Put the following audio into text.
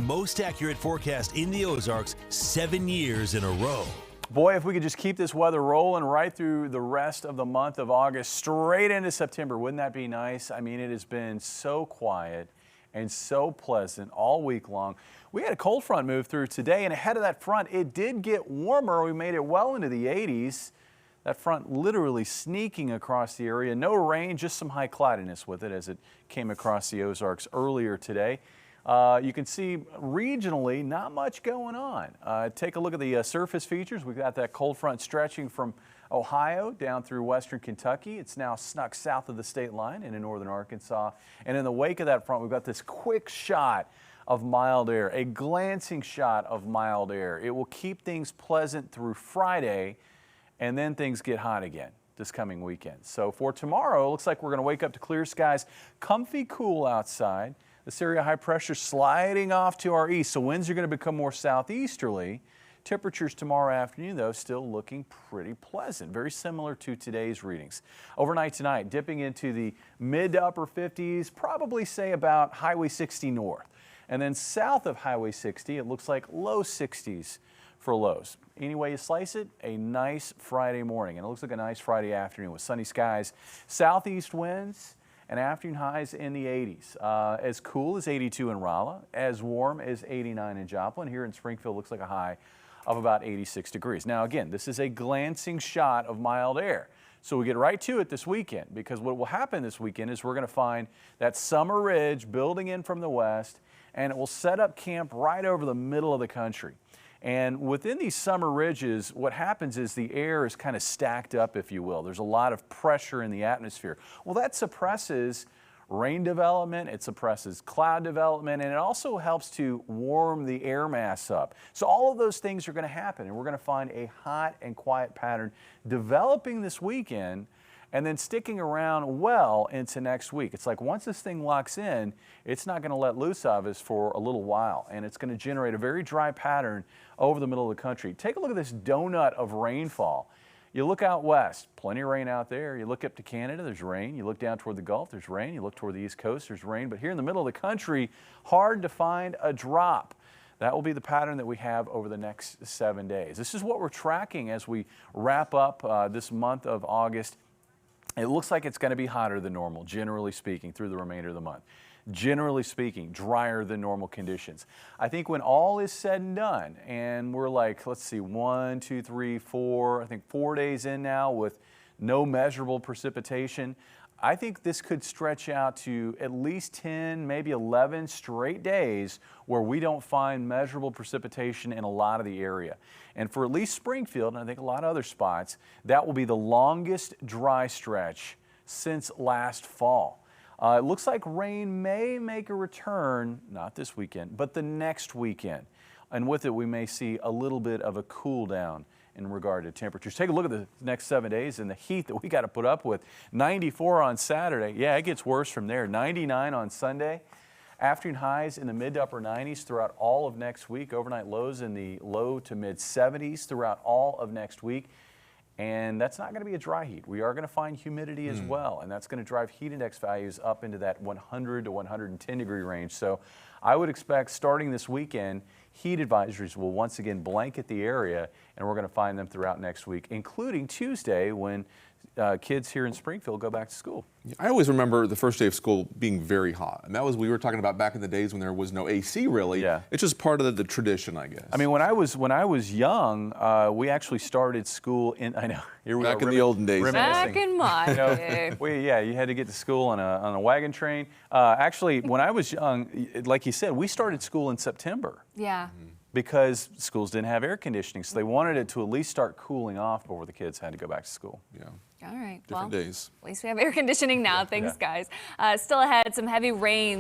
most accurate forecast in the Ozarks 7 years in a row. Boy, if we could just keep this weather rolling right through the rest of the month of August, straight into September, wouldn't that be nice? I mean, it has been so quiet and so pleasant all week long. We had a cold front move through today, and ahead of that front, it did get warmer. We made it well into the 80s. That front literally sneaking across the area. No rain, just some high cloudiness with it as it came across the Ozarks earlier today. You can see regionally not much going on. Take a look at the surface features. We've got that cold front stretching from Ohio down through western Kentucky. It's now snuck south of the state line into northern Arkansas. And in the wake of that front, we've got this quick shot of mild air, a glancing shot of mild air. It will keep things pleasant through Friday, and then things get hot again this coming weekend. So for tomorrow, it looks like we're going to wake up to clear skies, comfy cool outside. This area high pressure sliding off to our east, so winds are going to become more southeasterly. Temperatures tomorrow afternoon, though, still looking pretty pleasant, very similar to today's readings. Overnight tonight, dipping into the mid to upper 50s, probably say about Highway 60 north. And then south of Highway 60, it looks like low 60s for lows. Any way you slice it, a nice Friday morning. And it looks like a nice Friday afternoon with sunny skies, southeast winds, and afternoon highs in the 80s. As cool as 82 in Rolla, as warm as 89 in Joplin. Here in Springfield, looks like a high of about 86 degrees. Now again, this is a glancing shot of mild air. So we get right to it this weekend, because what will happen this weekend is we're going to find that summer ridge building in from the west, and it will set up camp right over the middle of the country. And within these summer ridges, what happens is the air is kind of stacked up, if you will. There's a lot of pressure in the atmosphere. Well, that suppresses rain development, it suppresses cloud development, and it also helps to warm the air mass up. So all of those things are going to happen, and we're going to find a hot and quiet pattern developing this weekend and then sticking around well into next week. It's like once this thing locks in, it's not going to let loose of us for a little while, and it's going to generate a very dry pattern over the middle of the country. Take a look at this donut of rainfall. You look out west, plenty of rain out there. You look up to Canada, there's rain. You look down toward the Gulf, there's rain. You look toward the East Coast, there's rain. But here in the middle of the country, hard to find a drop. That will be the pattern that we have over the next 7 days. This is what we're tracking as we wrap up this month of August. It looks like it's going to be hotter than normal, generally speaking, through the remainder of the month. Generally speaking, drier than normal conditions. I think when all is said and done, and we're like, let's see, 1, 2, 3, 4, I think 4 days in now with no measurable precipitation, I think this could stretch out to at least 10, maybe 11 straight days where we don't find measurable precipitation in a lot of the area. And for at least Springfield, and I think a lot of other spots, that will be the longest dry stretch since last fall. It looks like rain may make a return, not this weekend, but the next weekend. And with it, we may see a little bit of a cool down in regard to temperatures. Take a look at the next 7 days and the heat that we got to put up with. 94 on Saturday. Yeah, it gets worse from there. 99 on Sunday. Afternoon highs in the mid to upper 90s throughout all of next week. Overnight lows in the low to mid 70s throughout all of next week. And that's not going to be a dry heat. We are going to find humidity as well, and that's going to drive heat index values up into that 100 to 110 degree range. So I would expect starting this weekend, heat advisories will once again blanket the area, and we're going to find them throughout next week, including Tuesday when kids here in Springfield go back to school. I always remember the first day of school being very hot, and that was, we were talking about back in the days when there was no AC really. Yeah. It's just part of the tradition, I guess. I mean, when I was young, we actually started school in, I know, here we back are, in the olden days. Back in my day. Yeah, you had to get to school on a wagon train. Actually, when I was young, like you said, we started school in September. Yeah. Because schools didn't have air conditioning, so they wanted it to at least start cooling off before the kids had to go back to school. Yeah. All right. Different days. At least we have air conditioning now. Thanks, guys. Still ahead, some heavy rain.